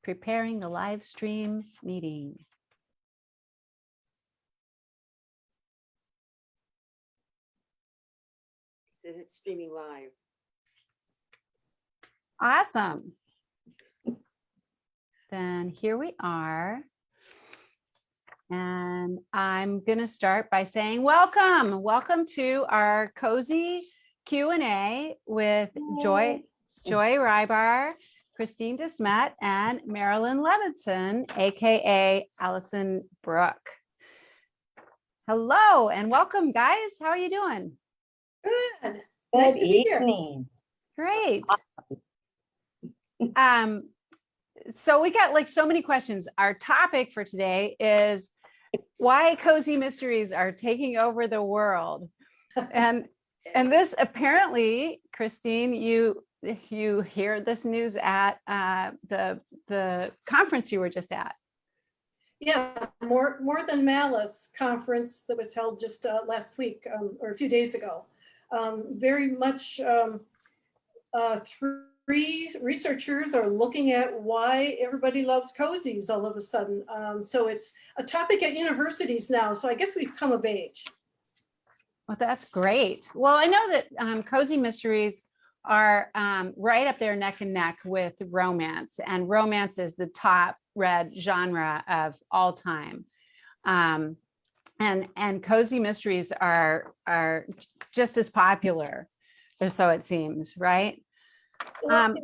preparing the live stream meeting. So it's streaming live. Awesome. Then here we are. And I'm going to start by saying welcome. Welcome to our cozy Q&A with Joy Ribar, Christine DeSmet, and Marilyn Levinson, aka Allison Brooke. Hello and welcome, guys. How are you doing? Good. Nice to be here. Great. So we got like so many questions. Our topic for today is why cozy mysteries are taking over the world. And this apparently, Christine, you hear this news at the conference you were just at. Yeah, more than Malice conference that was held just last week or a few days ago. Very much three researchers are looking at why everybody loves cozies all of a sudden. So it's a topic at universities now. So I guess we've come of age. Well, that's great. Well, I know that cozy mysteries are right up there neck and neck with romance, and romance is the top read genre of all time. And cozy mysteries are just as popular, or so it seems, right? Well,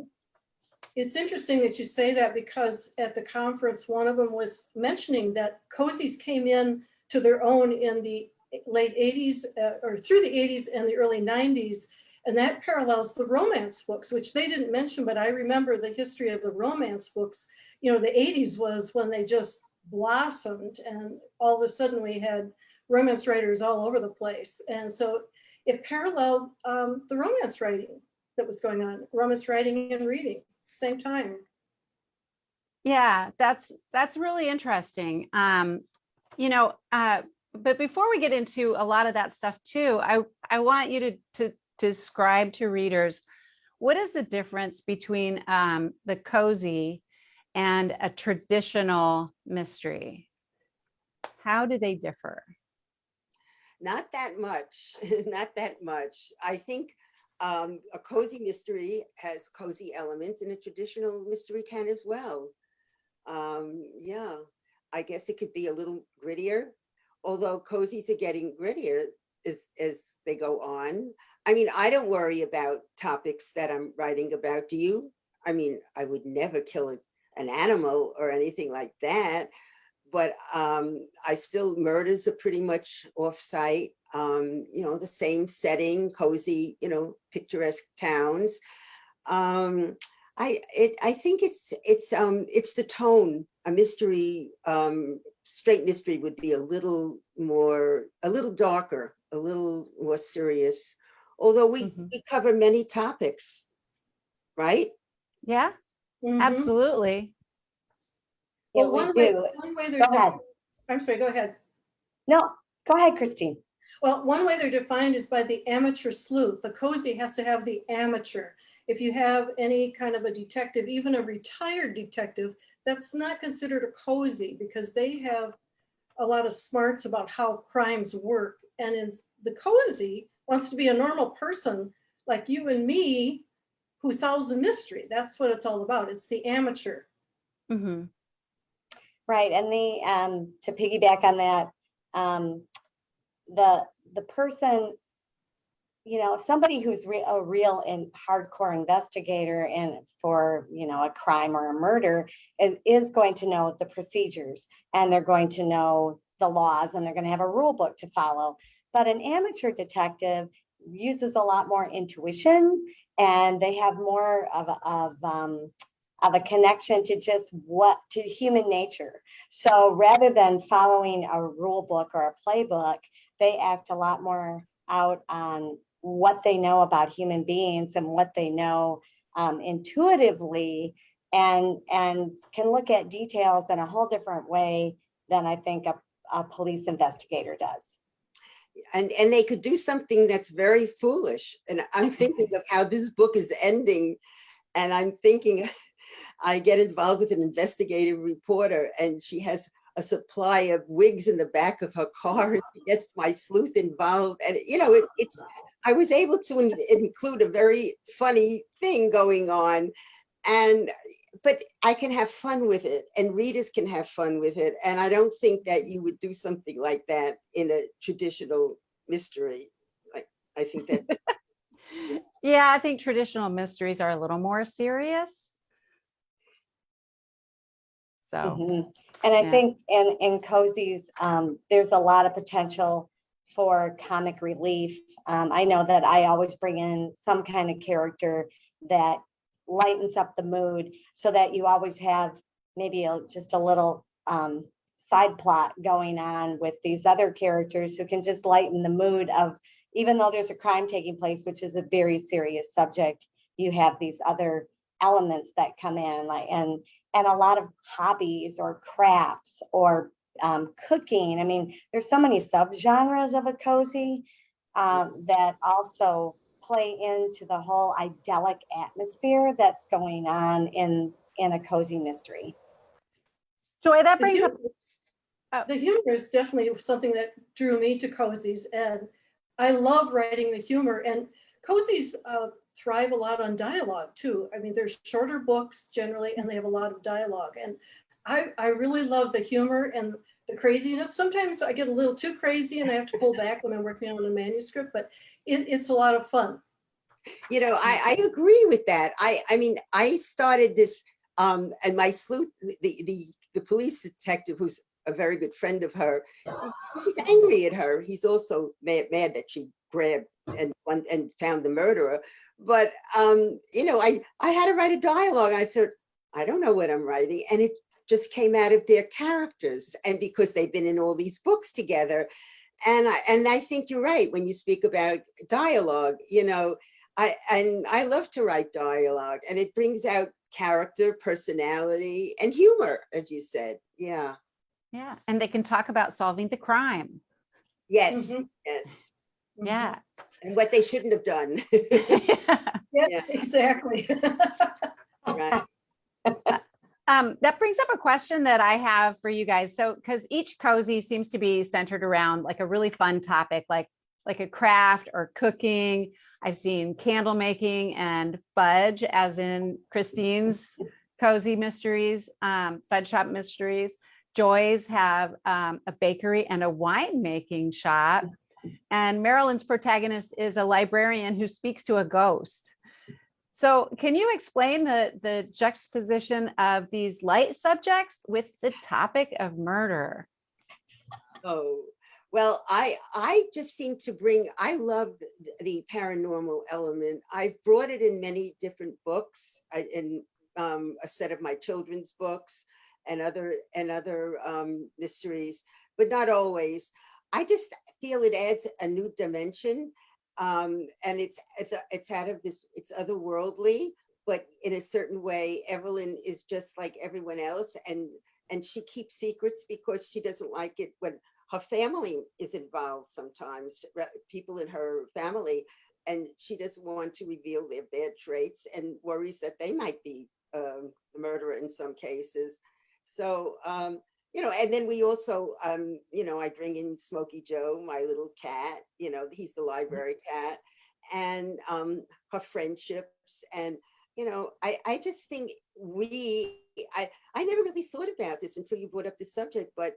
it's interesting that you say that, because at the conference, one of them was mentioning that cozies came in to their own in the late 80s or through the 80s and the early 90s. And that parallels the romance books, which they didn't mention, but I remember the history of the romance books. You know, the 80s was when they just blossomed, and all of a sudden we had romance writers all over the place. And so it paralleled the romance writing that was going on, romance writing and reading, same time. Yeah, that's really interesting. You know, but before we get into a lot of that stuff too, I want you to describe to readers, what is the difference between the cozy and a traditional mystery? How do they differ? Not that much, not that much. I think a cozy mystery has cozy elements, and a traditional mystery can as well. Yeah, I guess it could be a little grittier, although cozies are getting grittier as they go on. I mean, I don't worry about topics that I'm writing about. Do you? I mean, I would never kill an animal or anything like that, but I still, murders are pretty much off-site. You know, the same setting, cozy, you know, picturesque towns. I think it's the tone. A mystery, straight mystery would be a little darker, a little more serious. Although we cover many topics, right? Yeah, absolutely. Well, one way they're, go ahead. I'm sorry, go ahead. No, go ahead, Christine. Well, one way they're defined is by the amateur sleuth. The cozy has to have the amateur. If you have any kind of a detective, even a retired detective, that's not considered a cozy, because they have a lot of smarts about how crimes work. And in the cozy wants to be a normal person like you and me who solves the mystery. That's what it's all about. It's the amateur. Right, and to piggyback on that, the person, you know, somebody who's a real and hardcore investigator and for, you know, a crime or a murder is going to know the procedures, and they're going to know the laws, and they're going to have a rule book to follow. But an amateur detective uses a lot more intuition, and they have more of a connection to to human nature. So rather than following a rule book or a playbook, they act a lot more out on what they know about human beings and what they know intuitively, and can look at details in a whole different way than I think a police investigator does. And they could do something that's very foolish. And I'm thinking of how this book is ending, and I'm thinking I get involved with an investigative reporter, and she has a supply of wigs in the back of her car, and she gets my sleuth involved. And, it's, I was able to include a very funny thing going on. But I can have fun with it, and readers can have fun with it. And I don't think that you would do something like that in a traditional mystery. Like, I think that. Yeah, I think traditional mysteries are a little more serious. So, Mhm. And I yeah. think in cozies, there's a lot of potential for comic relief. I know that I always bring in some kind of character that lightens up the mood, so that you always have maybe just a little side plot going on with these other characters who can just lighten the mood of, even though there's a crime taking place, which is a very serious subject, you have these other elements that come in, like and a lot of hobbies or crafts or cooking. I mean, there's so many subgenres of a cozy that also play into the whole idyllic atmosphere that's going on in a cozy mystery. Joy, that The brings up. The humor is definitely something that drew me to cozies, and I love writing the humor. And cozies thrive a lot on dialogue too. I mean, they're shorter books generally, and they have a lot of dialogue. And I really love the humor and the craziness. Sometimes I get a little too crazy and I have to pull back when I'm working on a manuscript, but it's a lot of fun. I agree with that. I mean, I started this, and my sleuth, the police detective, who's a very good friend of her, he's angry at her. He's also mad that she grabbed and found the murderer. But I had to write a dialogue. And I thought, I don't know what I'm writing, and it just came out of their characters, and because they've been in all these books together. And I think you're right when you speak about dialogue. I love to write dialogue, and it brings out character, personality, and humor, as you said. Yeah. Yeah, and they can talk about solving the crime. Yes. Mhm. Yes. Yeah. And what they shouldn't have done. Yeah, Yeah. exactly. Right. That brings up a question that I have for you guys. So, because each cozy seems to be centered around like a really fun topic, like a craft or cooking. I've seen candle making and fudge, as in Christine's cozy mysteries, fudge shop mysteries. Joy's have a bakery and a wine making shop. And Marilyn's protagonist is a librarian who speaks to a ghost. So can you explain the juxtaposition of these light subjects with the topic of murder? Oh, well, I just seem to bring, I love the paranormal element. I've brought it in many different books, in a set of my children's books and other mysteries, but not always. I just feel it adds a new dimension. And it's out of this, it's otherworldly, but in a certain way. Evelyn is just like everyone else, and she keeps secrets because she doesn't like it when her family is involved. Sometimes people in her family, and she doesn't want to reveal their bad traits and worries that they might be the murderer in some cases. So and then we also, I bring in Smokey Joe, my little cat, he's the library cat, and her friendships. And, I just think I never really thought about this until you brought up the subject, but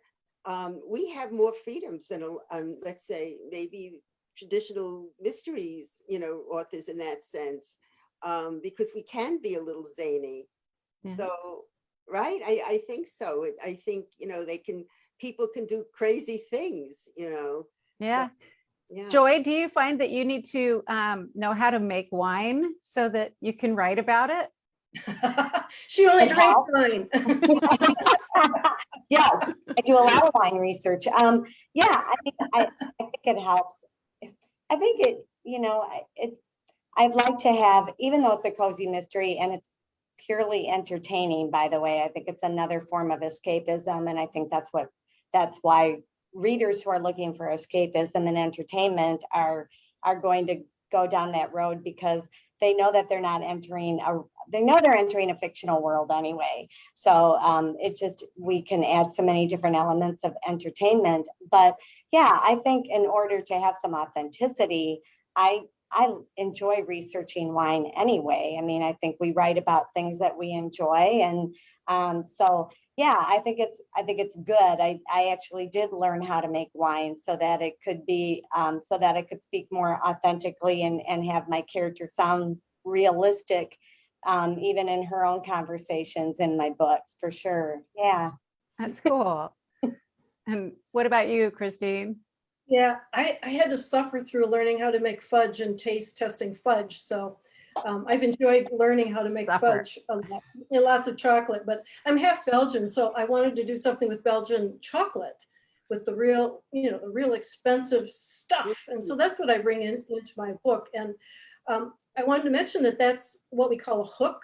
we have more freedoms than, let's say, maybe traditional mysteries, authors in that sense, because we can be a little zany. Yeah. So, right. I think so. I think, people can do crazy things, Yeah. So, yeah. Joy, do you find that you need to know how to make wine so that you can write about it? She only And drinks how? wine. Yes, I do a lot of wine research. Yeah, I mean, I think it helps. I think I'd like to have, even though it's a cozy mystery and it's purely entertaining, by the way, I think it's another form of escapism. And I think that's why readers who are looking for escapism and entertainment are going to go down that road, because they know that they're not entering they know they're entering a fictional world anyway. So it's just, we can add so many different elements of entertainment. But yeah, I think in order to have some authenticity, I enjoy researching wine anyway. I mean, I think we write about things that we enjoy. And so yeah, I think it's good. I actually did learn how to make wine so that it could be, so that I could speak more authentically and have my character sound realistic, even in her own conversations in my books, for sure. Yeah. That's cool. And what about you, Christine? Yeah, I had to suffer through learning how to make fudge and taste testing fudge. So I've enjoyed learning how to make fudge, lots of chocolate, but I'm half Belgian. So I wanted to do something with Belgian chocolate, with the real, the real expensive stuff. And so that's what I bring into my book. And I wanted to mention that that's what we call a hook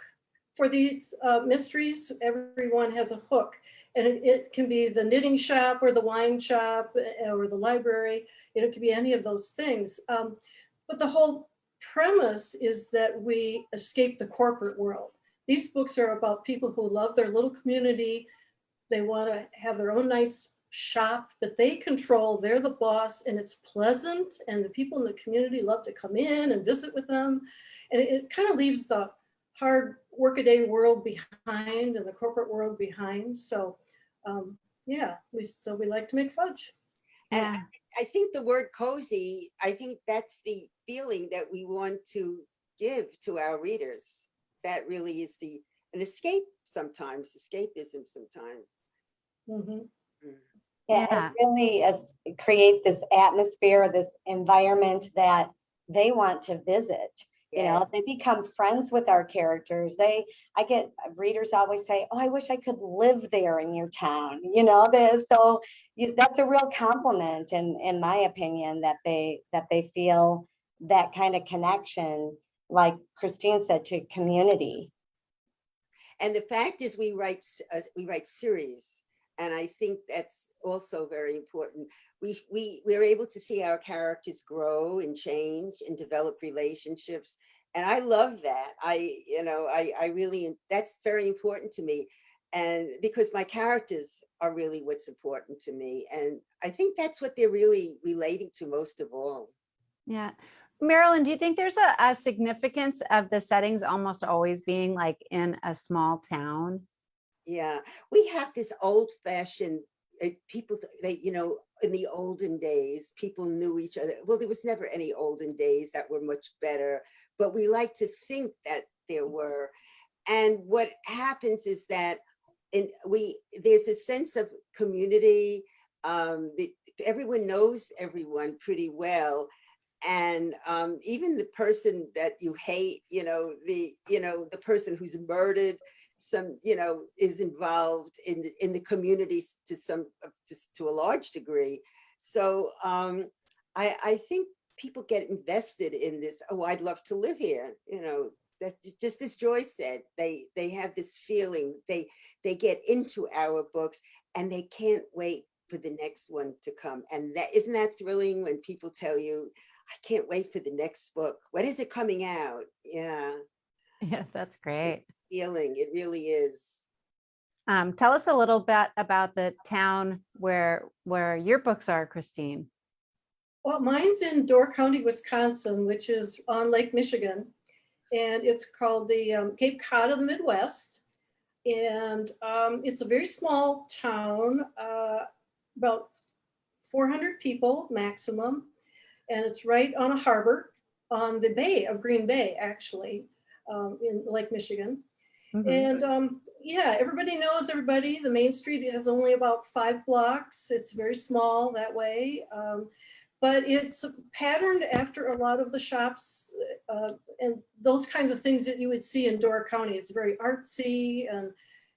for these mysteries. Everyone has a hook. And it can be the knitting shop or the wine shop or the library. It could be any of those things. But the whole premise is that we escape the corporate world. These books are about people who love their little community. They want to have their own nice shop that they control. They're the boss, and it's pleasant. And the people in the community love to come in and visit with them. And it kind of leaves the hard workaday world behind and the corporate world behind. So yeah, we like to make fudge. And I think the word cozy, I think that's the feeling that we want to give to our readers. That really is an escape sometimes, escapism sometimes. Mm-hmm. Yeah, it really is create this atmosphere, this environment that they want to visit. They become friends with our characters. I get readers always say, "Oh, I wish I could live there in your town." So that's a real compliment, in my opinion, that they feel that kind of connection, like Christine said, to community. And the fact is, we write series, and I think that's also very important. We're able to see our characters grow and change and develop relationships, and I love that. I really, that's very important to me, and because my characters are really what's important to me, and I think that's what they're really relating to most of all. Yeah. Marilyn, do you think there's a significance of the settings almost always being like in a small town? Yeah, we have this old-fashioned people, in the olden days, people knew each other. Well, there was never any olden days that were much better, but we like to think that there were. And what happens is that there's a sense of community. Everyone knows everyone pretty well. And even the person that you hate, the person who's murdered, is involved in the community to a large degree. So I think people get invested in this. Oh, I'd love to live here. That just as Joy said, they have this feeling. They get into our books and they can't wait for the next one to come. And isn't that thrilling when people tell you, I can't wait for the next book. When is it coming out? Yeah. Yeah, that's great. Feeling, it really is. Tell us a little bit about the town where your books are, Christine. Well, mine's in Door County, Wisconsin, which is on Lake Michigan, and it's called the Cape Cod of the Midwest. And it's a very small town, about 400 people maximum, and it's right on a harbor on the Bay of Green Bay, actually, in Lake Michigan. Mm-hmm. And yeah, everybody knows everybody. The main street has only about 5 blocks. It's very small that way. But it's patterned after a lot of the shops and those kinds of things that you would see in Door County. It's very artsy and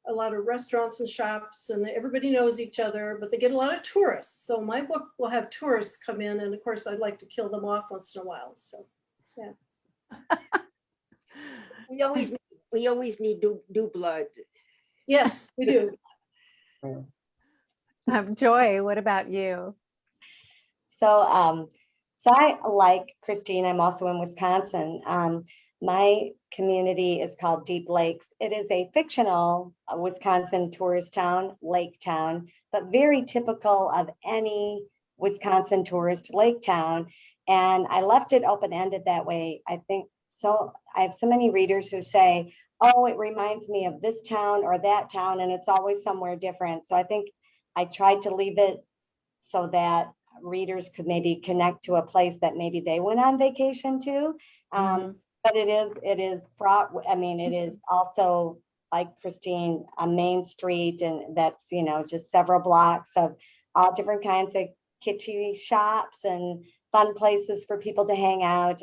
a lot of restaurants and shops, and everybody knows each other, but they get a lot of tourists. So my book will have tourists come in, and of course I'd like to kill them off once in a while. So yeah. We always need new blood. Yes, we do. Joy, what about you? So I like Christine. I'm also in Wisconsin. My community is called Deep Lakes. It is a fictional Wisconsin tourist town, lake town, but very typical of any Wisconsin tourist lake town. And I left it open-ended that way. I think so. I have so many readers who say, oh, it reminds me of this town or that town, and it's always somewhere different. So I think I tried to leave it so that readers could maybe connect to a place that maybe they went on vacation to. But it is fraught. I mean, it is also, like Christine, a main street, and that's, just several blocks of all different kinds of kitschy shops and fun places for people to hang out.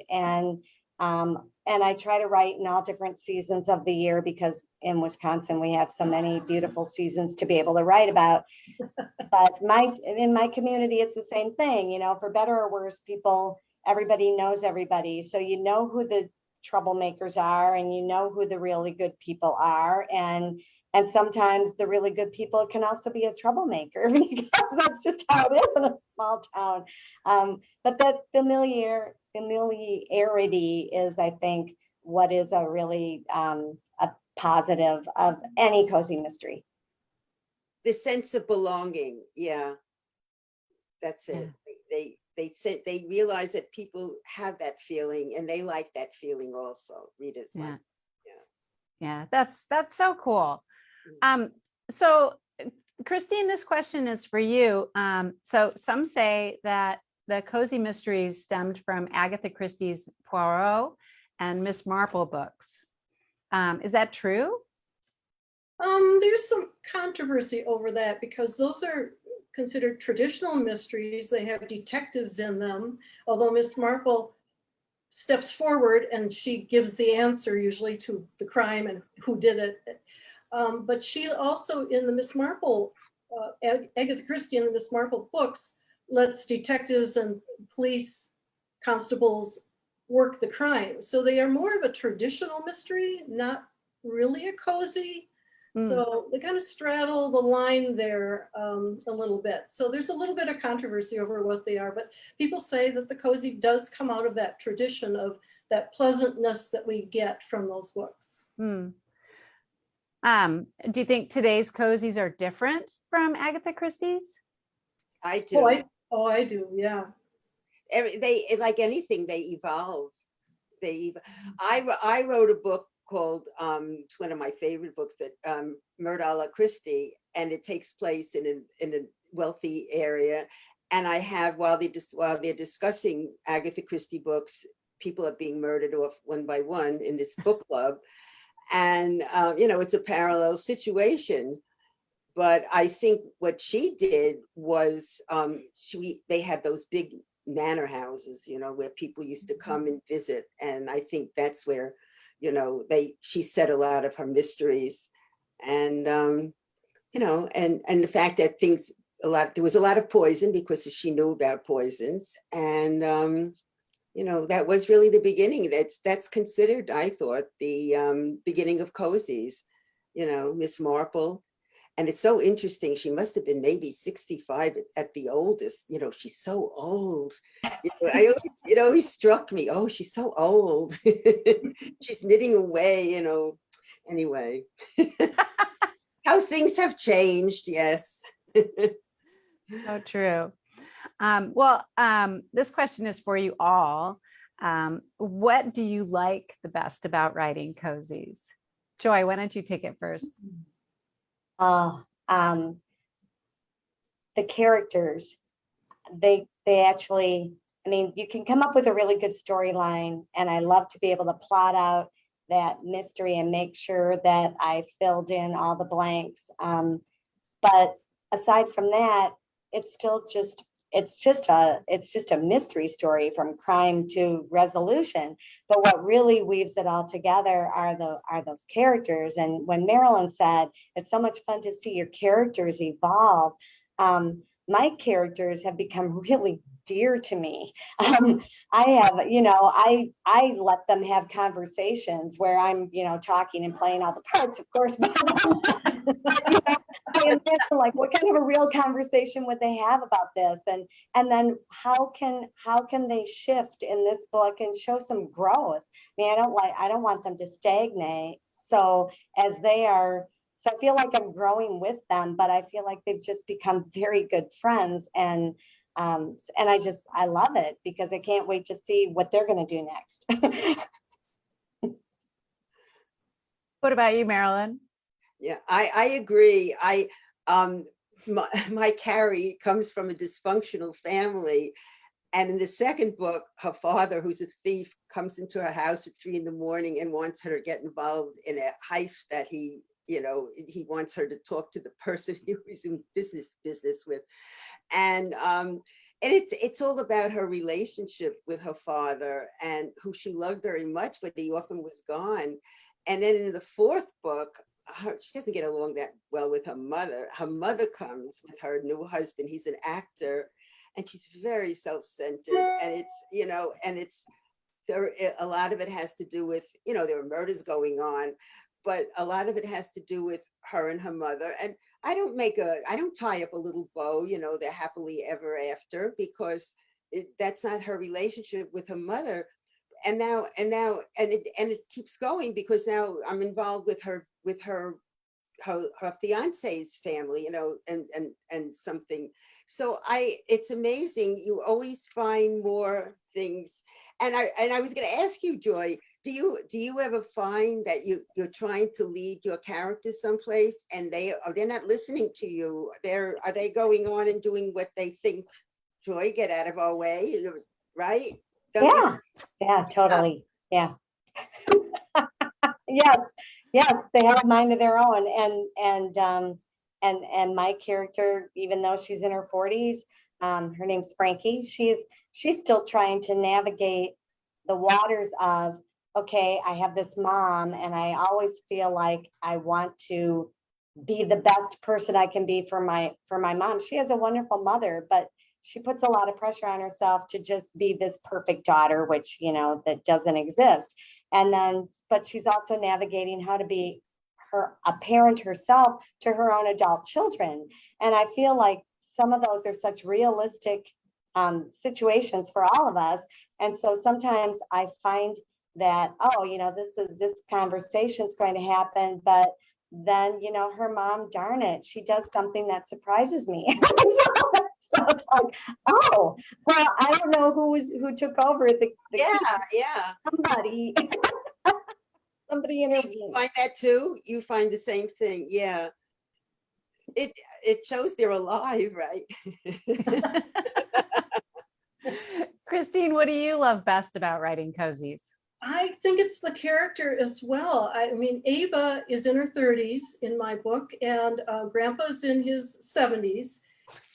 And I try to write in all different seasons of the year, because in Wisconsin we have so many beautiful seasons to be able to write about. But in my community, it's the same thing, for better or worse, everybody knows everybody. So you know who the troublemakers are, and you know who the really good people are. And sometimes the really good people can also be a troublemaker, because that's just how it is in a small town. But that familiarity is, I think, what is a really a positive of any cozy mystery. The sense of belonging. Yeah, that's it. Yeah. They realize that people have that feeling, and they like that feeling also. Readers like. Yeah, that's so cool. So Christine, this question is for you. So some say that the cozy mysteries stemmed from Agatha Christie's Poirot and Miss Marple books. Is that true? There's some controversy over that, because those are considered traditional mysteries. They have detectives in them, although Miss Marple steps forward and she gives the answer usually to the crime and who did it. But she also, in the Miss Marple, Agatha Christie in the Miss Marple books, lets detectives and police constables work the crime. So they are more of a traditional mystery, not really a cozy. So they kind of straddle the line there a little bit. So there's a little bit of controversy over what they are, but people say that the cozy does come out of that tradition of that pleasantness that we get from those books. Do you think today's cozies are different from Agatha Christie's? I do. I do, yeah. They, like anything, they evolve. I wrote a book called, it's one of my favorite books, that Murder a la Christie, and it takes place in a wealthy area. And I have, while they're discussing Agatha Christie books, people are being murdered off one by one in this book club. And, it's a parallel situation. But I think what she did was, they had those big manor houses, where people used to come and visit. And I think that's where, she said a lot of her mysteries. And, and the fact that there was a lot of poison, because she knew about poisons. And, that was really the beginning. That's considered, I thought, the beginning of cozies, Miss Marple. And it's so interesting. She must have been maybe 65 at the oldest. She's so old. It always struck me. Oh, she's so old. She's knitting away, Anyway, how things have changed. Yes. So true. This question is for you all. What do you like the best about writing cozies? Joy, why don't you take it first? The characters, they actually, you can come up with a really good storyline, and I love to be able to plot out that mystery and make sure that I filled in all the blanks. But aside from that, it's still just a mystery story from crime to resolution. But what really weaves it all together are those characters. And when Marilyn said, it's so much fun to see your characters evolve, my characters have become really dear to me. I have, I let them have conversations where I'm, talking and playing all the parts, of course, but I Like, what kind of a real conversation would they have about this? And then how can they shift in this book and show some growth? I mean, I don't want them to stagnate. So as they are, so I feel like I'm growing with them, but I feel like they've just become very good friends. And I love it because I can't wait to see what they're going to do next. What about you, Marilyn? Yeah, I agree. My Carrie comes from a dysfunctional family. And in the second book, her father, who's a thief, comes into her house at 3 a.m. and wants her to get involved in a heist that he wants her to talk to the person who he's in business with. And it's all about her relationship with her father, and who she loved very much, but he often was gone. And then in the fourth book, she doesn't get along that well with her mother. Her mother comes with her new husband. He's an actor, and she's very self-centered. And it's a lot of it has to do with, there are murders going on, but a lot of it has to do with her and her mother. And I don't tie up a little bow, they're happily ever after, because that's not her relationship with her mother. And it keeps going, because now I'm involved with her fiance's family, and something. So it's amazing. You always find more things. And I was going to ask you, Joy, do you ever find that you're trying to lead your characters someplace and they're not listening to you? Are they going on and doing what they think? Joy, get out of our way, right? Yeah, totally. Yeah. Yes, they have a mind of their own. And my character, even though she's in her 40s, her name's Frankie, she's still trying to navigate the waters of, okay, I have this mom, and I always feel like I want to be the best person I can be for my mom. She has a wonderful mother, but she puts a lot of pressure on herself to just be this perfect daughter, which, that doesn't exist. But she's also navigating how to be a parent herself to her own adult children. And I feel like some of those are such realistic situations for all of us. And so sometimes I find that, this conversation's going to happen, but then, her mom, darn it, she does something that surprises me. So it's like, oh, well, I don't know who took over somebody intervened. You find that too? You find the same thing? Yeah. It shows they're alive, right? Christine, what do you love best about writing cozies? I think it's the character as well. I mean, Ava is in her 30s in my book, and Grandpa's in his 70s.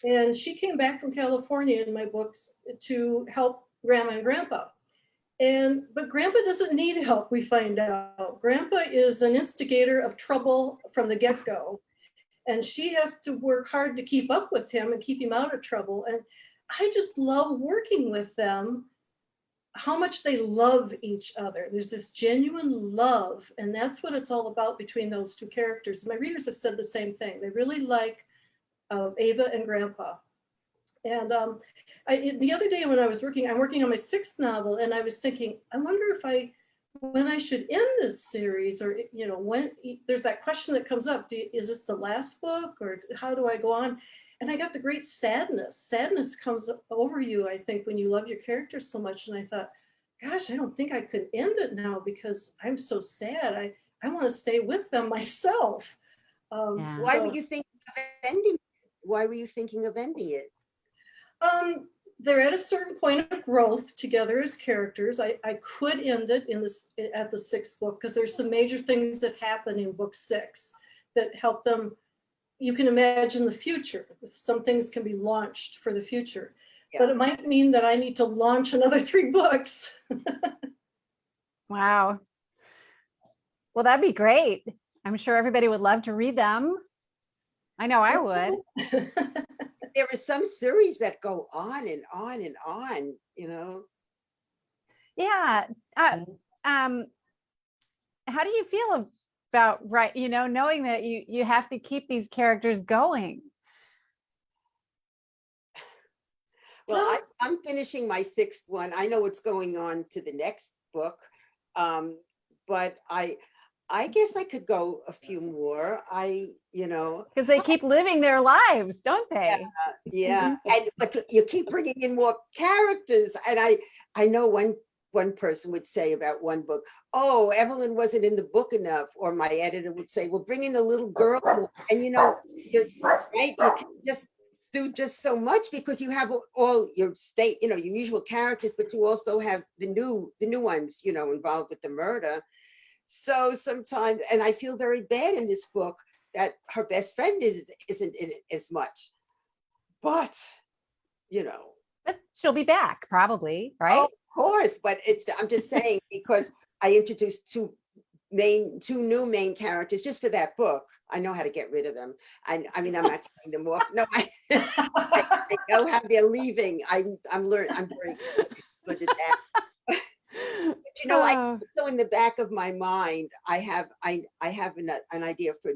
And she came back from California in my books to help Grandma and Grandpa. But Grandpa doesn't need help, we find out. Grandpa is an instigator of trouble from the get-go. And she has to work hard to keep up with him and keep him out of trouble. And I just love working with them, how much they love each other. There's this genuine love, and that's what it's all about between those two characters. My readers have said the same thing. They really like Ava and Grandpa. And the other day when I'm working on my 6th novel, and I was thinking, I wonder when I should end this series, or, when there's that question that comes up, is this the last book, or how do I go on? And I got the great sadness. Sadness comes over you, I think, when you love your characters so much. And I thought, gosh, I don't think I could end it now because I'm so sad. I want to stay with them myself. Why were you thinking of ending? Why were you thinking of ending it? They're at a certain point of growth together as characters. I could end it at the 6th book, because there's some major things that happen in book 6 that help them. You can imagine the future. Some things can be launched for the future, but it might mean that I need to launch another 3 books. Wow. Well, that'd be great. I'm sure everybody would love to read them. I know I would. There are some series that go on and on and on, Yeah. How do you feel about, knowing that you have to keep these characters going? Well, I'm finishing my 6th one. I know what's going on to the next book. But I guess I could go a few more. Because they keep living their lives, don't they? Yeah. But you keep bringing in more characters. And I know one person would say about one book, oh, Evelyn wasn't in the book enough. Or my editor would say, well, bring in the little girl more. And you're right, you can just do just so much because you have all your your usual characters, but you also have the new ones, involved with the murder. So sometimes, and I feel very bad in this book that her best friend isn't in it as much, but But she'll be back probably, right? oh, of course. But I'm just saying because I introduced two new main characters just for that book. I know how to get rid of them. I mean, I'm not killing them off. No, I know how they're leaving. I'm learning. I'm very good at that. But I so in the back of my mind, I have an idea for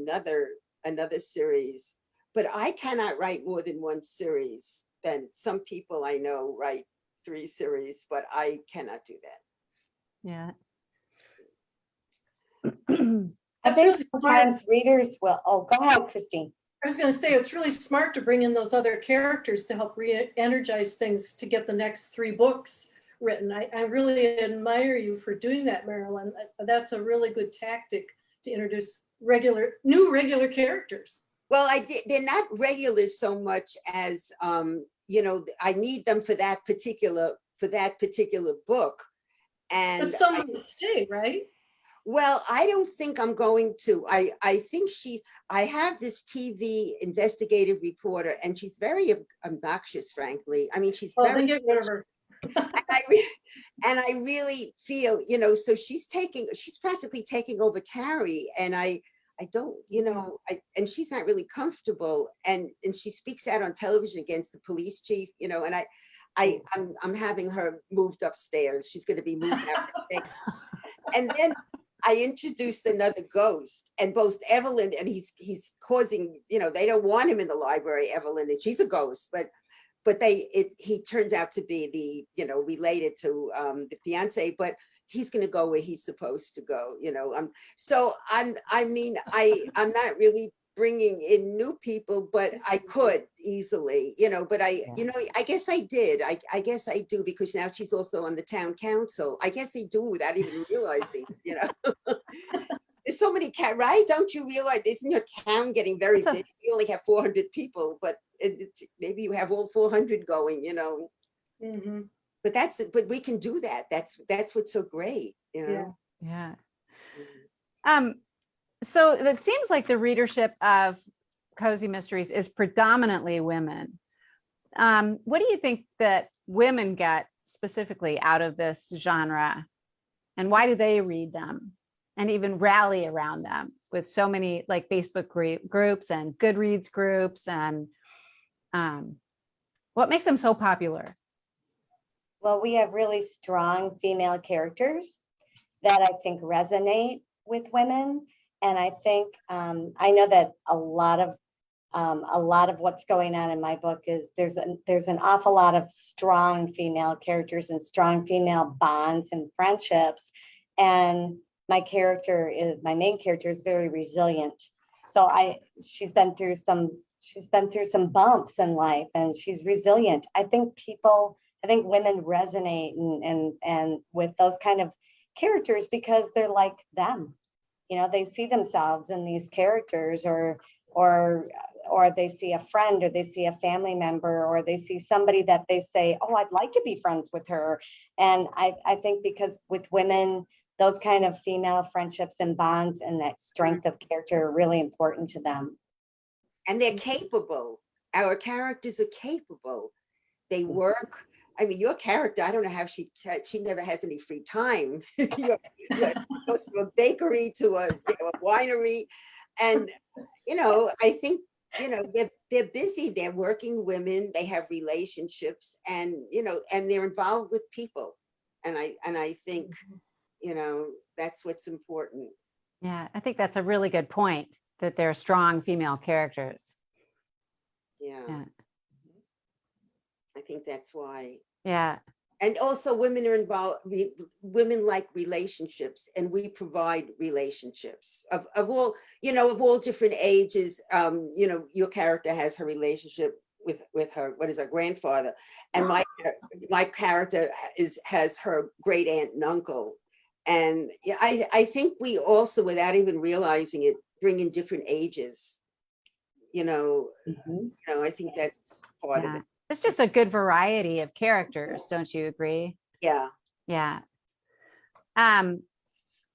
another series, but I cannot write more than one series. Then some people I know write 3 series, but I cannot do that. Yeah. I That's think really sometimes readers will, oh, go ahead, Christine. I was going to say, it's really smart to bring in those other characters to help re-energize things to get the next 3 books written. I really admire you for doing that, Marilyn. That's a really good tactic to introduce new regular characters. Well, they're not regulars so much as, I need them for that particular book. And But some would stay, right? well, I don't think I'm going to. I think I have this TV investigative reporter, and she's very obnoxious, frankly. I mean, she's Oh, very, then get rid of her. and I really feel, so she's practically taking over Carrie, and I don't, and she's not really comfortable, and she speaks out on television against the police chief, and I'm having her moved upstairs. She's going to be moved out. And then I introduced another ghost, and both Evelyn and he's causing, they don't want him in the library, Evelyn, and she's a ghost, but he turns out to be related to the fiance, but he's going to go where he's supposed to go, so I'm not really bringing in new people, but I could easily, but I guess I did. I guess I do, because now she's also on the town council. I guess they do without even realizing, There's so many right? Don't you realize, isn't your town getting very big? You only have 400 people, but maybe you have all 400 going, Mm-hmm. But we can do that. That's what's so great, Yeah. Mm-hmm. So it seems like the readership of Cozy Mysteries is predominantly women. What do you think that women get specifically out of this genre, and why do they read them and even rally around them with so many like Facebook groups and Goodreads groups, and what makes them so popular? Well, we have really strong female characters that I think resonate with women. And I think, I know that a lot of what's going on in my book is there's an awful lot of strong female characters and strong female bonds and friendships. And my main character is very resilient. So she's been through some bumps in life, and she's resilient. I think women resonate and with those kind of characters because they're like them. They see themselves in these characters, or they see a friend, or they see a family member, or they see somebody that they say, oh, I'd like to be friends with her. And I think because with women, those kind of female friendships and bonds and that strength of character are really important to them. And they're capable. Our characters are capable. They work. I mean, your character, I don't know how she never has any free time. You're goes from a bakery to a winery. And, I think, they're busy. They're working women. They have relationships, and, and they're involved with people. And I think, that's what's important. Yeah, I think that's a really good point, that they're strong female characters. Yeah. I think that's why. Yeah. And also women are involved, women like relationships, and we provide relationships of all, of all different ages. Your character has her relationship with her, what is her grandfather, and my character has her great aunt and uncle. And yeah, I think we also, without even realizing it, bring in different ages. I think that's part of Yeah. it. It's just a good variety of characters, don't you agree? Yeah. Yeah.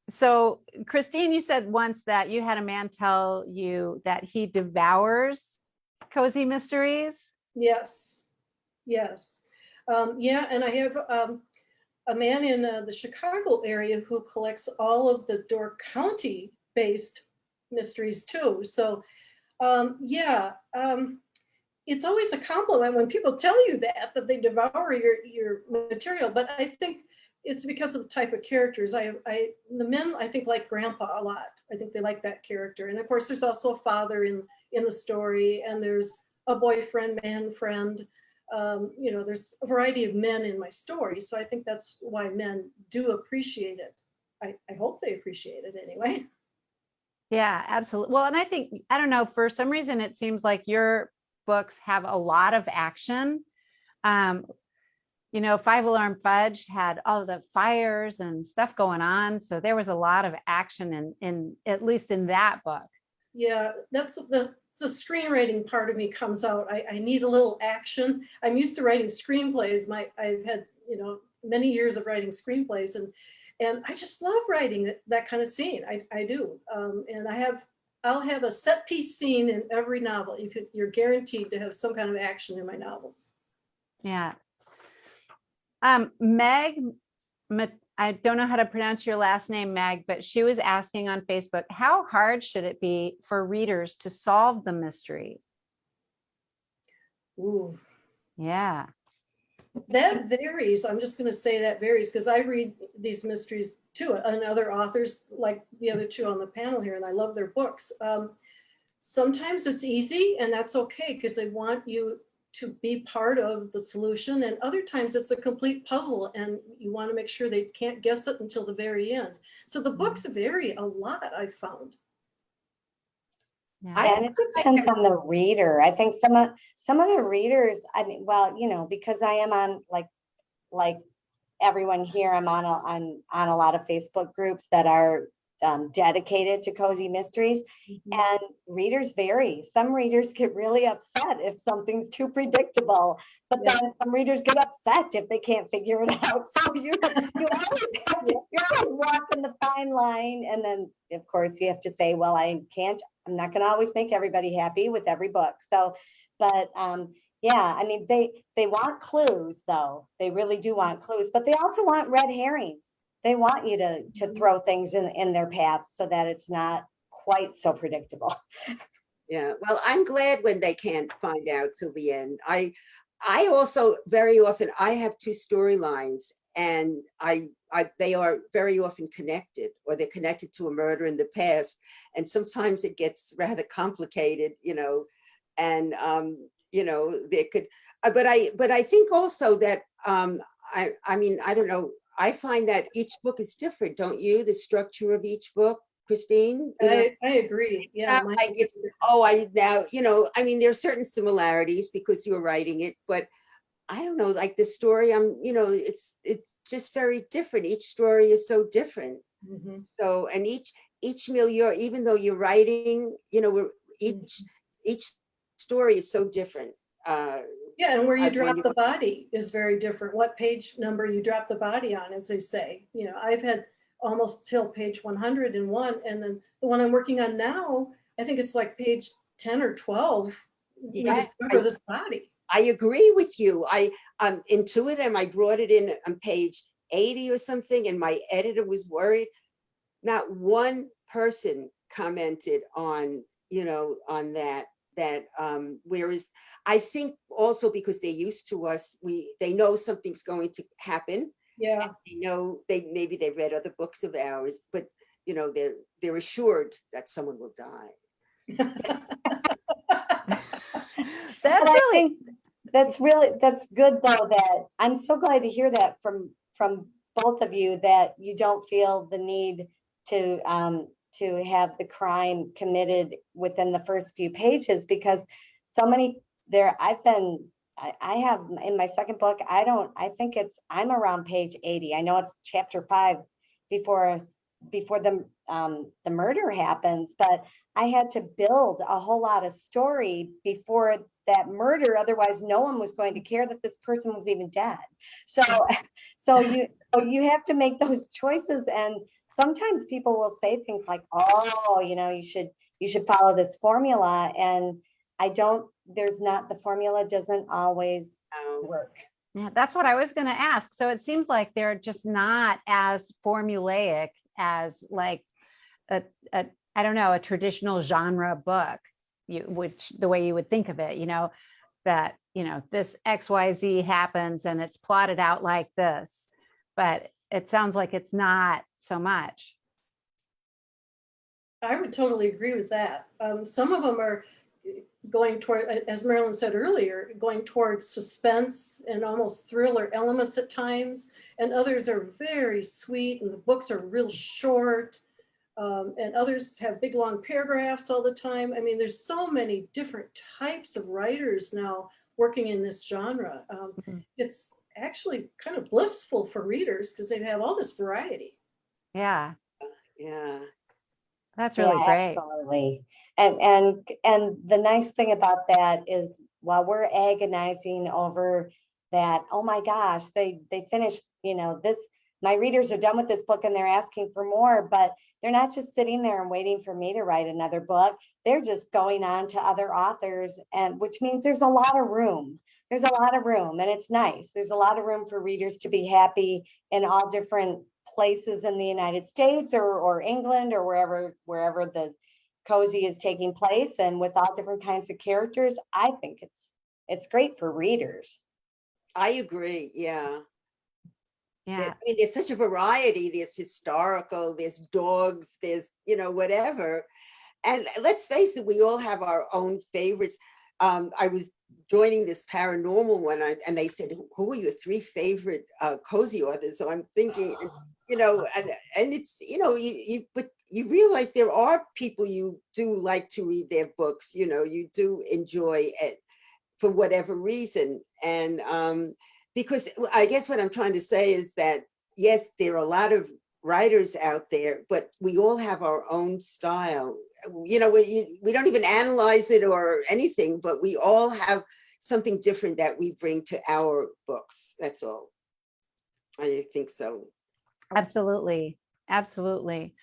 So Christine, you said once that you had a man tell you that he devours cozy mysteries. Yes, yes. Yeah, and I have a man in the Chicago area who collects all of the Door County-based mysteries too. So, yeah, it's always a compliment when people tell you that they devour your material. But I think it's because of the type of characters. The men, I think, like Grandpa a lot. I think they like that character. And of course, there's also a father in the story, and there's a boyfriend, man friend. There's a variety of men in my story. So I think that's why men do appreciate it. I hope they appreciate it anyway. Yeah, absolutely. Well, and I think, I don't know, for some reason, it seems like your books have a lot of action. Five Alarm Fudge had all the fires and stuff going on. So there was a lot of action in at least in that book. Yeah, that's the screenwriting part of me comes out. I need a little action. I'm used to writing screenplays. I've had, many years of writing screenplays, and I just love writing that kind of scene. I do. And I'll have a set piece scene in every novel. You're guaranteed to have some kind of action in my novels. Yeah. Meg, I don't know how to pronounce your last name, Meg, but she was asking on Facebook, how hard should it be for readers to solve the mystery? Ooh. Yeah. That varies. I'm just going to say that varies because I read these mysteries too, and other authors like the other two on the panel here, and I love their books. Sometimes it's easy, and that's okay because they want you to be part of the solution, and other times it's a complete puzzle, and you want to make sure they can't guess it until the very end. So the books vary a lot, I've found. Yeah. And it depends on the reader. I think some of the readers, I mean, well, because I am on like everyone here, I'm on a lot of Facebook groups that are dedicated to cozy mysteries, and readers vary. Some readers get really upset if something's too predictable, but then some readers get upset if they can't figure it out. So you always have to, you're always walking the fine line, and then of course you have to say, well, I'm not going to always make everybody happy with every book. So, but yeah, I mean, they want clues, though. They really do want clues, but they also want red herrings. They want you to throw things in their path so that it's not quite so predictable. Yeah, well, I'm glad when they can't find out till the end. I also very often, I have two storylines, and they are very often connected, or they're connected to a murder in the past, and sometimes it gets rather complicated, and they could, but I think also that I mean, I don't know, I find that each book is different, don't you? The structure of each book, Christine? I agree. Yeah. Like it's, I mean, there are certain similarities because you're writing it, but I don't know, like the story, it's just very different. Each story is so different. So, and each milieu, even though you're writing, each story is so different. Yeah, and where you drop the body is very different. What page number you drop the body on, as they say. I've had almost till page 101, and then the one I'm working on now, I think it's like page 10 or 12. We discover this body. I agree with you. In two of them, I brought it in on page 80 or something, and my editor was worried. Not one person commented on, on that. Whereas I think also because they're used to us, they know something's going to happen. Yeah. Maybe they've read other books of ours, but they're assured that someone will die. That's really That's good though, that I'm so glad to hear that from both of you, that you don't feel the need to have the crime committed within the first few pages, because so many there I have in my second book, I'm around page 80. I know it's chapter 5 before the murder happens, but I had to build a whole lot of story before that murder. Otherwise, no one was going to care that this person was even dead. So, so you have to make those choices. And sometimes people will say things like, "Oh, you should follow this formula." And the formula doesn't always work. Yeah, that's what I was going to ask. So it seems like they're just not as formulaic as like I don't know, a traditional genre book, which the way you would think of it, that, this XYZ happens and it's plotted out like this, but it sounds like it's not so much. I would totally agree with that. Some of them are going toward, as Marilyn said earlier, going towards suspense and almost thriller elements at times, and others are very sweet, and the books are real short, and others have big long paragraphs all the time. I mean, there's so many different types of writers now working in this genre. It's actually kind of blissful for readers because they have all this variety. Yeah, Yeah. that's really great. Absolutely. And the nice thing about that is, while we're agonizing over that, oh my gosh, they finished, this, my readers are done with this book and they're asking for more, but they're not just sitting there and waiting for me to write another book. They're just going on to other authors, and which means there's a lot of room. There's a lot of room, and it's nice. There's a lot of room for readers to be happy in all different places in the United States or England or wherever the cozy is taking place, and with all different kinds of characters. I think it's great for readers. I agree. Yeah. Yeah. I mean, there's such a variety. There's historical, there's dogs, there's, whatever. And let's face it, we all have our own favorites. I was joining this paranormal one, and they said, who are your 3 favorite cozy authors? So I'm thinking, and it's, but you realize there are people you do like to read their books, you do enjoy it for whatever reason. And because I guess what I'm trying to say is that, yes, there are a lot of writers out there, but we all have our own style. We don't even analyze it or anything, but we all have something different that we bring to our books. That's all. I think so. Absolutely. Absolutely.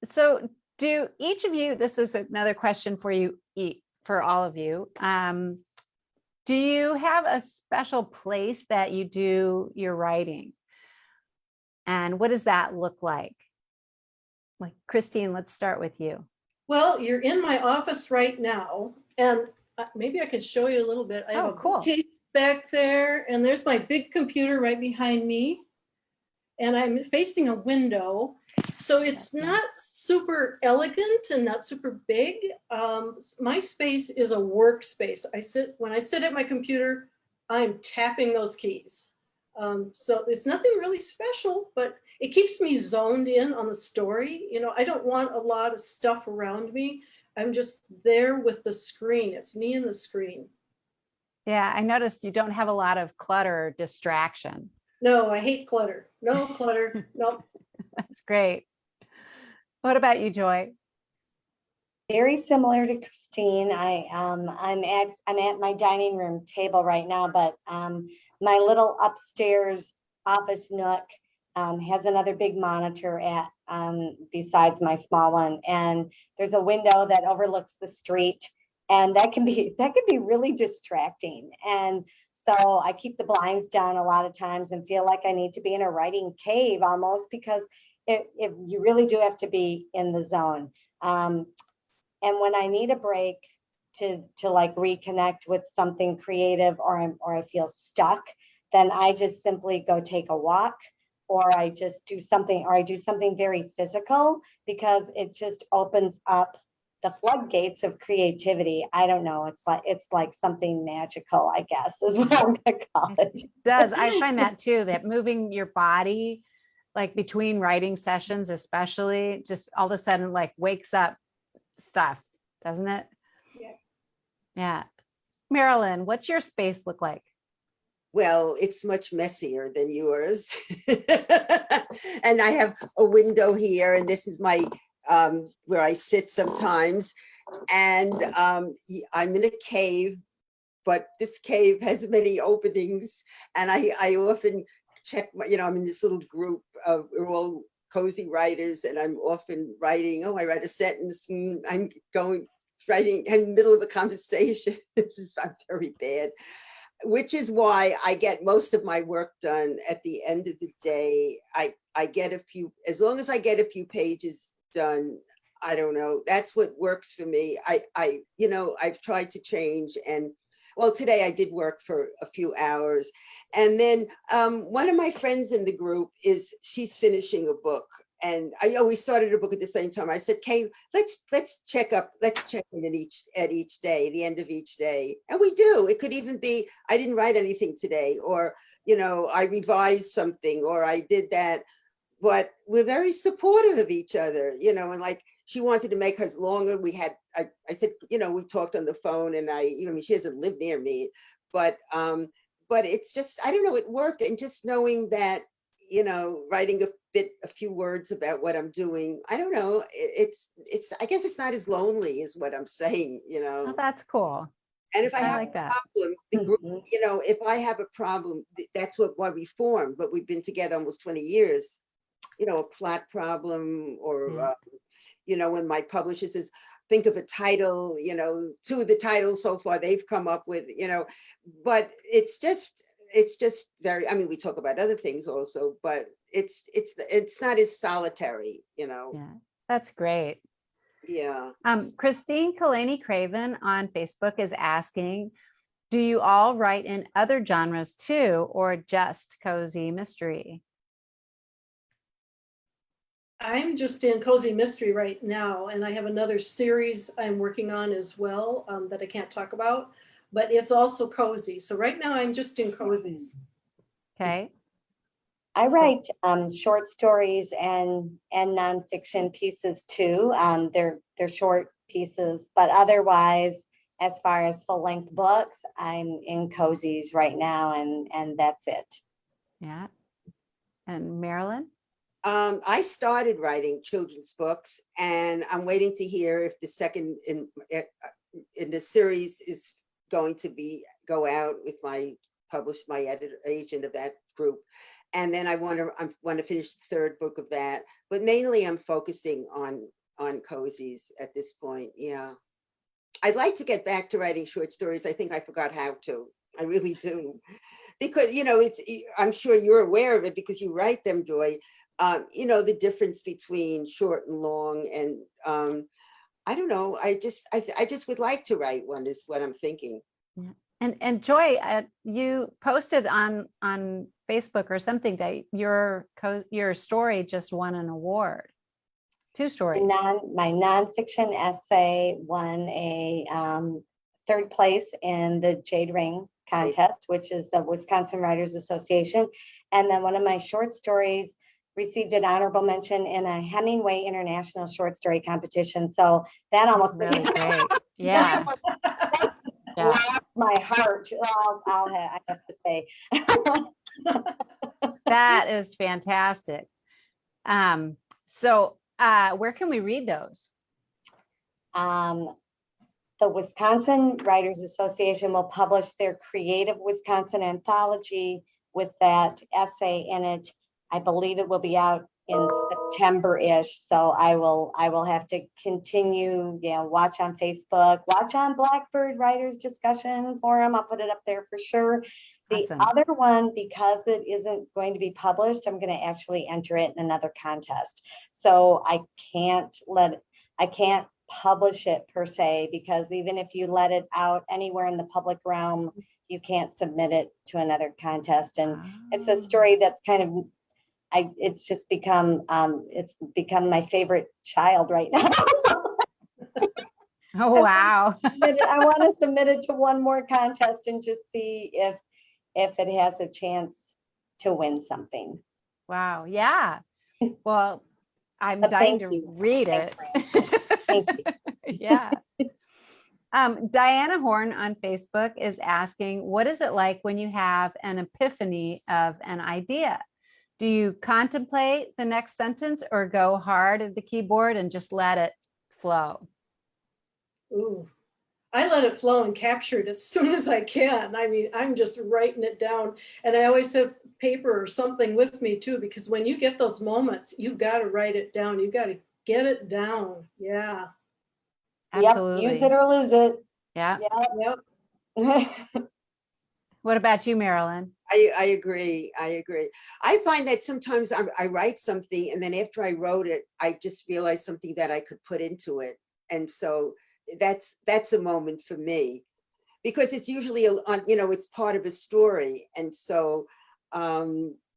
So do each of you, this is another question for you, for all of you. Do you have a special place that you do your writing? And what does that look like? Like, Christine, let's start with you. Well, you're in my office right now, and maybe I could show you a little bit. I have a bookcase back there, and there's my big computer right behind me, and I'm facing a window. So it's not super elegant and not super big. My space is a workspace. When I sit at my computer, I'm tapping those keys. So it's nothing really special, but it keeps me zoned in on the story. I don't want a lot of stuff around me. I'm just there with the screen. It's me and the screen. Yeah, I noticed you don't have a lot of clutter or distraction. No, I hate clutter. No clutter. No. That's great. What about you, Joy? Very similar to Christine. I'm at my dining room table right now, but my little upstairs office nook has another big monitor besides my small one, and there's a window that overlooks the street, and that can be really distracting. And so I keep the blinds down a lot of times and feel like I need to be in a writing cave almost, because you really do have to be in the zone. And when I need a break to like reconnect with something creative, or I feel stuck, then I just simply go take a walk, or I just do something, or I do something very physical, because it just opens up the floodgates of creativity. I don't know. It's like something magical, I guess, is what I'm gonna call it. Does. I find that too, that moving your body, like between writing sessions, especially, just all of a sudden like wakes up stuff, doesn't it? Yeah. Yeah. Marilyn, what's your space look like? Well, it's much messier than yours. And I have a window here, and this is my where I sit sometimes. And I'm in a cave, but this cave has many openings, and I often check my, I'm in this little group of, we're all cozy writers, and I'm often writing, I write a sentence, and I'm writing in the middle of a conversation. I'm very bad. Which is why I get most of my work done at the end of the day. I get a few, as long as I get a few pages done, I don't know, that's what works for me. I've tried to change, and well, today I did work for a few hours. And then one of my friends in the group she's finishing a book. And we started a book at the same time. I said, Kay, let's check in at each day, the end of each day. And we do. It could even be, I didn't write anything today, or, I revised something, or I did that. But we're very supportive of each other, and like, she wanted to make hers longer. I said, we talked on the phone, and she doesn't live near me, but it's just, I don't know, it worked. And just knowing that, writing a few words about what I'm doing, I don't know, I guess it's not as lonely as what I'm saying, Oh, that's cool. And if I have like a that. problem, the group, if I have a problem, that's why we formed, but we've been together almost 20 years, a plot problem, or, when my publisher says, think of a title, two of the titles so far they've come up with, but it's just very, we talk about other things also, but it's not as solitary, Yeah, that's great. Yeah. Christine Kalani Craven on Facebook is asking, do you all write in other genres too, or just cozy mystery? I'm just in cozy mystery right now, and I have another series I'm working on as well that I can't talk about, but it's also cozy. So right now I'm just in cozies. Okay. I write short stories and nonfiction pieces too. They're short pieces, but otherwise, as far as full length books, I'm in cozies right now, and that's it. Yeah. And Marilyn? I started writing children's books, and I'm waiting to hear if the second in the series is going to go out with my agent of that group. And then I want to finish the third book of that, but mainly I'm focusing on cozies at this point. Yeah, I'd like to get back to writing short stories. I think I forgot how to. I really do, because I'm sure you're aware of it because you write them, Joy. The difference between short and long, and I don't know. I just would like to write one, is what I'm thinking. Yeah. And Joy, you posted on Facebook or something that your story just won an award. 2 stories. My nonfiction essay won a third place in the Jade Ring contest, which is the Wisconsin Writers Association. And then one of my short stories received an honorable mention in a Hemingway International Short Story Competition. So that almost really great. Yeah. Yeah. My heart. I have to say. That is fantastic. So where can we read those? The Wisconsin Writers Association will publish their Creative Wisconsin anthology with that essay in it. I believe it will be out in September-ish. So I will have to continue, watch on Facebook, watch on Blackbird Writers Discussion Forum. I'll put it up there for sure. The Awesome. other one, because it isn't going to be published, I'm going to actually enter it in another contest. So I can't publish it per se, because even if you let it out anywhere in the public realm, you can't submit it to another contest. And it's a story that's kind of, it's become my favorite child right now. Oh, wow. I want to submit it to one more contest and just see if it has a chance to win something. Wow. Yeah. Well, I'm But dying thank to you. read Thanks it. for asking. Thank you. Yeah. Diana Horn on Facebook is asking, what is it like when you have an epiphany of an idea? Do you contemplate the next sentence or go hard at the keyboard and just let it flow? Ooh, I let it flow and capture it as soon as I can. I mean, I'm just writing it down, and I always have paper or something with me too, because when you get those moments, you got to write it down. You got to get it down. Yeah. Yep, use it Absolutely. or lose it. Yeah. Yep. What about you, Marilyn? I agree. I agree. I find that sometimes I write something and then after I wrote it, I just realized something that I could put into it. And so that's a moment for me because it's usually on, it's part of a story. And so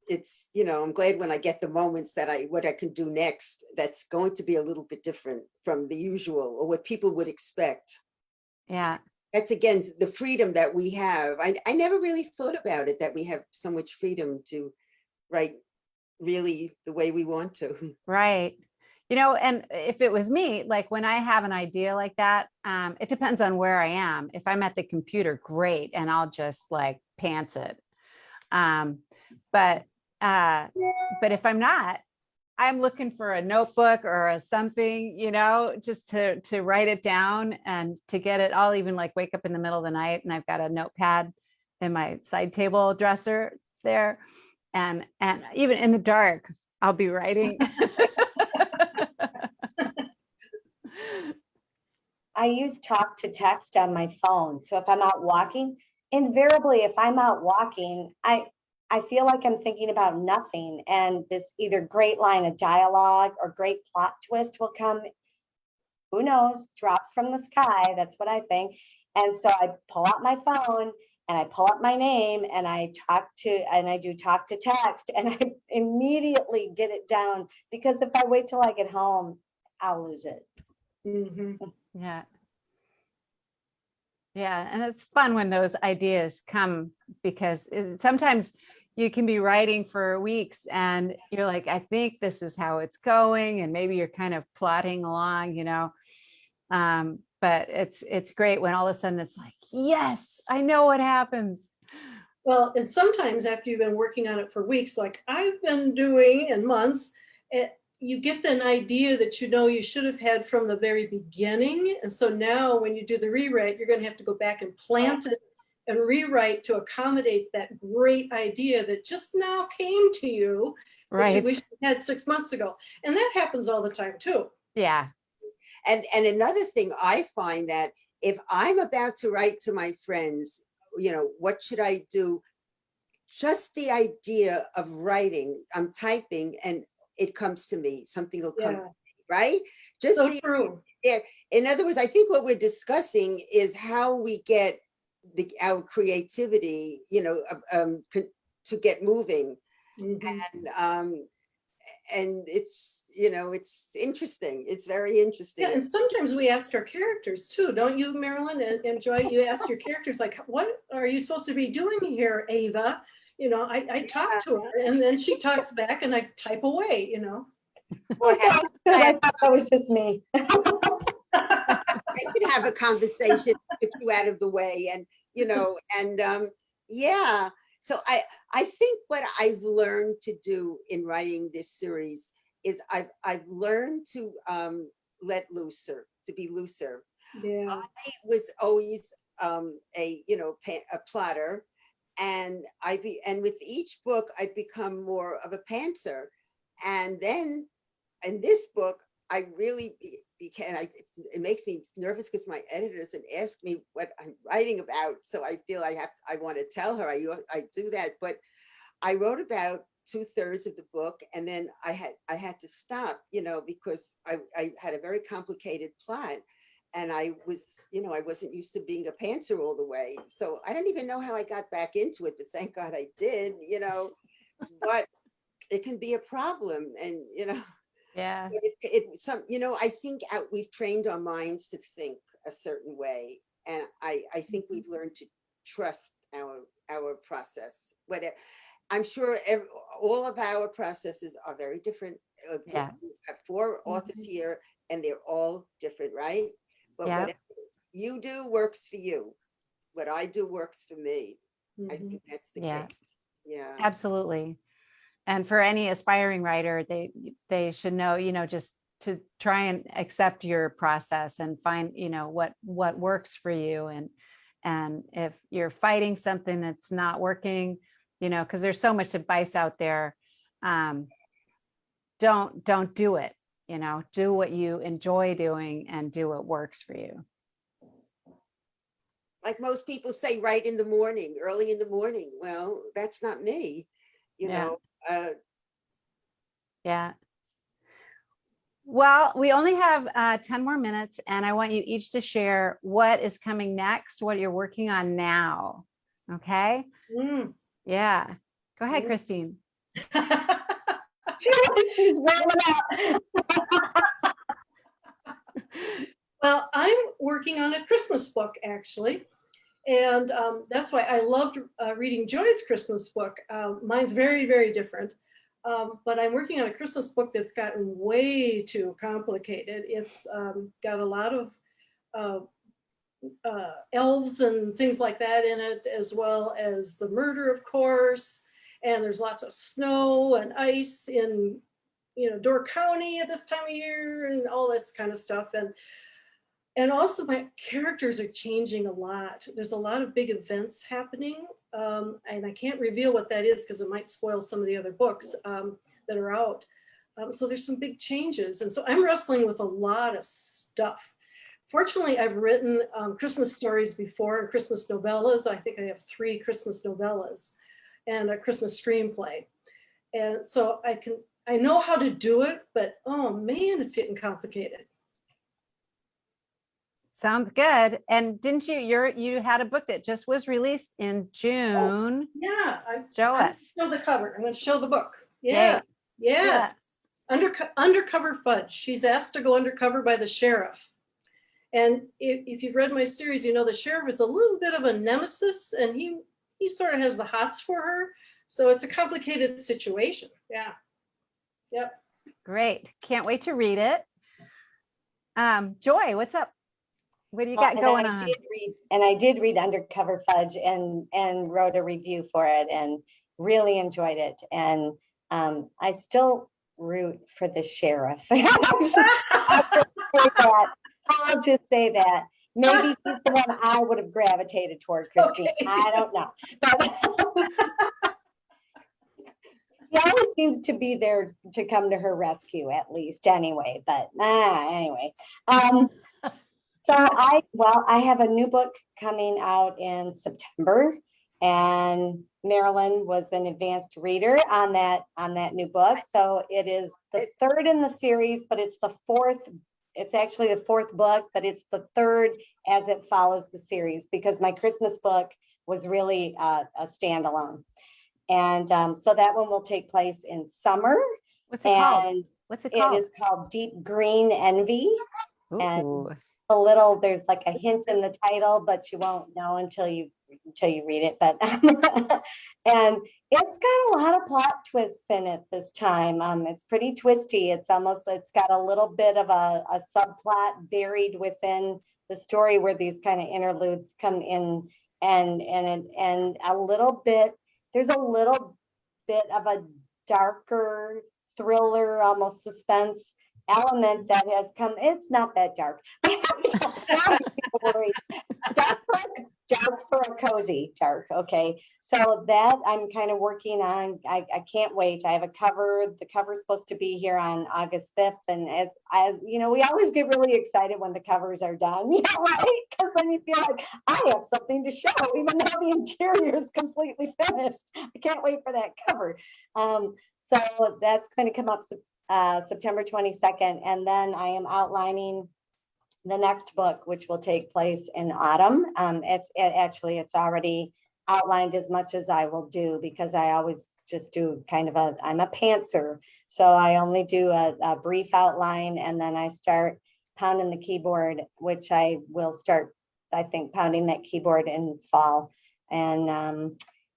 it's, I'm glad when I get the moments that what I can do next, that's going to be a little bit different from the usual or what people would expect. Yeah. That's again the freedom that we have. I never really thought about it, that we have so much freedom to write really the way we want to. Right. And if it was me, like when I have an idea like that, it depends on where I am. If I'm at the computer, great, and I'll just like pants it. Um, but if I'm not, I'm looking for a notebook or a something, just to write it down and to get it. I'll even like wake up in the middle of the night and I've got a notepad in my side table dresser there. And even in the dark, I'll be writing. I use talk to text on my phone. So if I'm out walking, invariably, if I'm out walking, I feel like I'm thinking about nothing. And this either great line of dialogue or great plot twist will come, who knows, drops from the sky. That's what I think. And so I pull out my phone and I pull up my name and I do talk to text and I immediately get it down because if I wait till I get home, I'll lose it. Mhm. Yeah. Yeah. And it's fun when those ideas come because sometimes you can be writing for weeks and you're like, I think this is how it's going. And maybe you're kind of plotting along, but it's great when all of a sudden it's like, yes, I know what happens. Well, and sometimes after you've been working on it for weeks, like I've been doing in months, you get an idea that you should have had from the very beginning. And so now when you do the rewrite, you're going to have to go back and plant it and rewrite to accommodate that great idea that just now came to you that you Right. wish you had 6 months ago. And that happens all the time too. Yeah. And another thing I find that if I'm about to write to my friends, what should I do? Just the idea of writing, I'm typing and it comes to me, something will come, Yeah. right? Just So true. in other words, I think what we're discussing is how we get our creativity, to get moving. Mhm. And it's interesting. It's very interesting. Yeah, and sometimes we ask our characters too, don't you, Marilyn and Joy? You ask your characters like, what are you supposed to be doing here, Ava? I talk to her and then she talks back and I type away. Or Oh, gosh, I thought that was just me. they can have a conversation, get you out of the way, and yeah. So I think what I've learned to do in writing this series is I've learned to let looser, to be looser. Yeah. I was always a plotter, and with each book I've become more of a pantser, and then in this book I really became. It makes me nervous because my editors and ask me what I'm writing about, so I feel I want to tell her. I do that, but I wrote about 2/3 of the book, and then I had to stop, because I had a very complicated plot, and I wasn't used to being a pantser all the way. So I don't even know how I got back into it, but thank God I did. But it can be a problem, and Yeah. I think we've trained our minds to think a certain way. And I think we've learned to trust our process. I'm sure all of our processes are very different. Yeah. We have 4 authors here, and they're all different, right? But Yeah. whatever you do works for you. What I do works for me. I Mhm. think that's the Yeah. case. Yeah. Absolutely. And for any aspiring writer, they should know, just to try and accept your process and find, what works for you. And if you're fighting something that's not working, because there's so much advice out there, don't do it. Do what you enjoy doing and do what works for you. Like most people say, right in the morning, early in the morning. Well, that's not me, you Yeah. know. Yeah. Well, we only have 10 more minutes, and I want you each to share what is coming next, what you're working on now. Okay. Mm. Yeah. Go ahead, Mm. Christine. She's rolling out. Well, I'm working on a Christmas book, actually. And that's why I loved reading Joy's Christmas book. Mine's very, very different. But I'm working on a Christmas book that's gotten way too complicated. It's got a lot of elves and things like that in it, as well as the murder, of course. And there's lots of snow and ice in, Door County at this time of year and all this kind of stuff. And also my characters are changing a lot. There's a lot of big events happening. And I can't reveal what that is because it might spoil some of the other books that are out. So there's some big changes. And so I'm wrestling with a lot of stuff. Fortunately, I've written Christmas stories before and Christmas novellas. I think I have 3 Christmas novellas and a Christmas screenplay. And so I know how to do it, but oh man, it's getting complicated. Sounds good. And didn't you had a book that just was released in June? Yeah, Show I'm us. gonna show the cover. I'm going to show the book. Yes, yes. Undercover Fudge. She's asked to go undercover by the sheriff. And if you've read my series, the sheriff is a little bit of a nemesis, and he sort of has the hots for her. So it's a complicated situation. Yeah. Yep. Great. Can't wait to read it. Joy, what's up? What do you got going on? I did read Undercover Fudge and wrote a review for it and really enjoyed it. And I still root for the sheriff. I'll just say that. Maybe he's the one I would have gravitated toward, Christine. Okay. I don't know. But he always seems to be there to come to her rescue, at least anyway. But anyway. So I have a new book coming out in September, and Marilyn was an advanced reader on that new book. So it is the 3rd in the series, but it's the 4th. It's actually the 4th book, but it's the 3rd as it follows the series, because my Christmas book was really a standalone. And so that one will take place in summer. What's it called? It is called Deep Green Envy. Ooh. And there's like a hint in the title, but you won't know until you read it. But and it's got a lot of plot twists in it this time. It's pretty twisty. It's got a little bit of a subplot buried within the story where these kind of interludes come in, and a little bit. There's a little bit of a darker thriller, almost suspense element that has come. It's not that dark. Dark for a cozy dark. Okay, so that I'm kind of working on. I can't wait. I have a cover. The cover's supposed to be here on August 5th, and as we always get really excited when the covers are done, right? Because then you feel like I have something to show, even though the interior is completely finished. I can't wait for that cover. So that's going to come up September 22nd, and then I am outlining the next book, which will take place in autumn. It's already outlined as much as I will do, because I always just do I'm a pantser. So I only do a brief outline, and then I start pounding the keyboard, which I will start, I think, pounding that keyboard in fall. And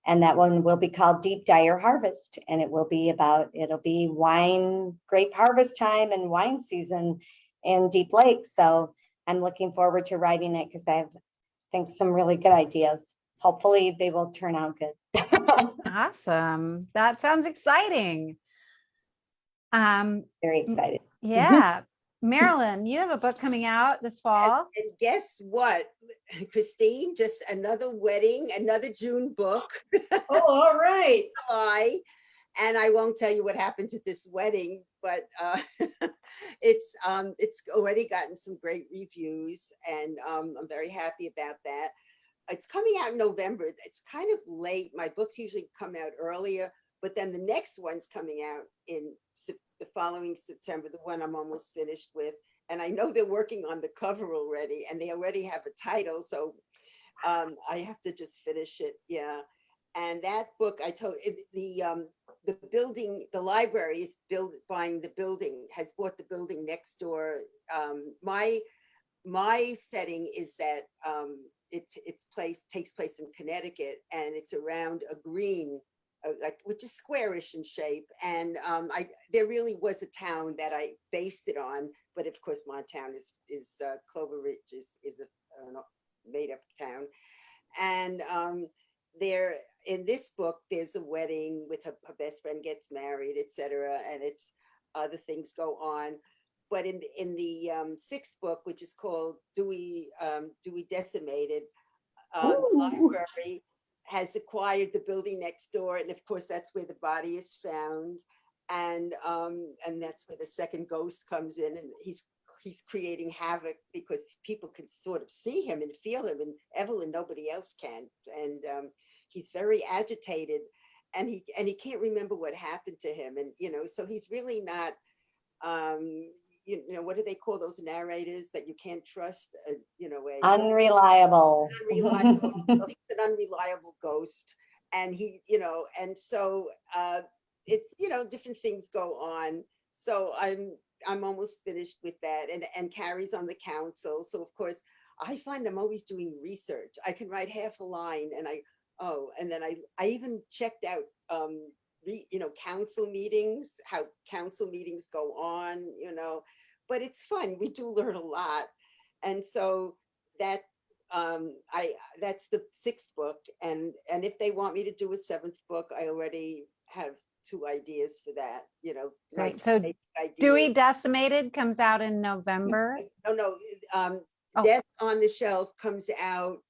that one will be called Deep Dyer Harvest. And it'll be wine, grape harvest time and wine season in Deep Lake. So I'm looking forward to writing it because I think some really good ideas. Hopefully they will turn out good. Awesome. That sounds exciting. Very excited. Yeah. Marilyn, you have a book coming out this fall. And guess what, Christine? Just another wedding, another June book. Oh, all right. July. And I won't tell you what happens at this wedding, but it's already gotten some great reviews, and I'm very happy about that. It's coming out in November. It's kind of late. My books usually come out earlier, but then the next one's coming out in the following September, the one I'm almost finished with. And I know they're working on the cover already, and they already have a title. So I have to just finish it. Yeah. And that book, I told the building, the library is buying the building, has bought the building next door. My setting is that takes place in Connecticut, and it's around a green, which is squarish in shape. And there really was a town that I based it on, but of course my town is Clover Ridge is a made up town. And there in this book, there's a wedding with her best friend gets married, etc., and it's other things go on. But in the sixth book, which is called Dewey Decimated, the library has acquired the building next door, and of course that's where the body is found, and that's where the second ghost comes in, and he's creating havoc because people can sort of see him and feel him, and Evelyn, nobody else can, and he's very agitated, and he can't remember what happened to him, and so he's really not. What do they call those narrators that you can't trust? Unreliable. Unreliable. He's an unreliable ghost, and and so it's different things go on. So I'm almost finished with that, and Carrie's on the council. So of course I find I'm always doing research. I can write half a line, and then I even checked out council meetings, how council meetings go on, but it's fun. We do learn a lot. And so that that's the sixth book. And if they want me to do a seventh book, I already have 2 ideas for that, Right. So Dewey Decimated comes out in November. No. Death on the Shelf comes out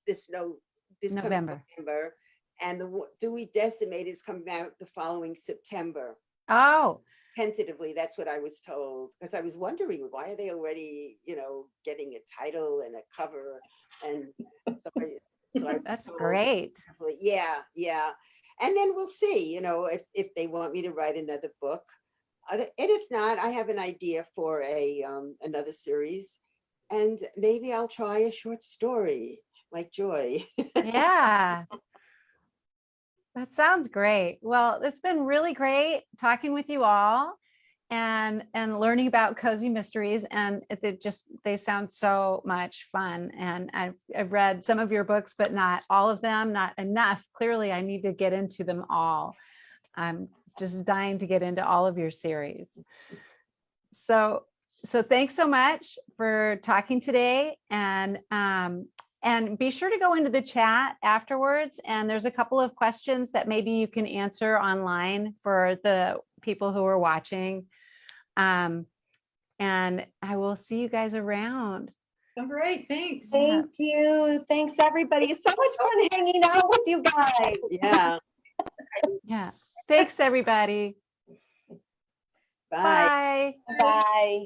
this November. November. And the Dewey Decimated is coming out the following September. Oh, Tentatively, that's what I was told, because I was wondering, why are they already, getting a title and a cover? And so that's great. Yeah. And then we'll see, if they want me to write another book. And if not, I have an idea for another series, and maybe I'll try a short story like Joy. Yeah. That sounds great. Well, it's been really great talking with you all and learning about cozy mysteries. And they sound so much fun. And I've read some of your books, but not all of them, not enough. Clearly, I need to get into them all. I'm just dying to get into all of your series. So thanks so much for talking today. And be sure to go into the chat afterwards. And there's a couple of questions that maybe you can answer online for the people who are watching. And I will see you guys around. All right, thanks. Thank you. Thanks, everybody. It's so much fun hanging out with you guys. Yeah. Yeah. Thanks, everybody. Bye. Bye. Bye.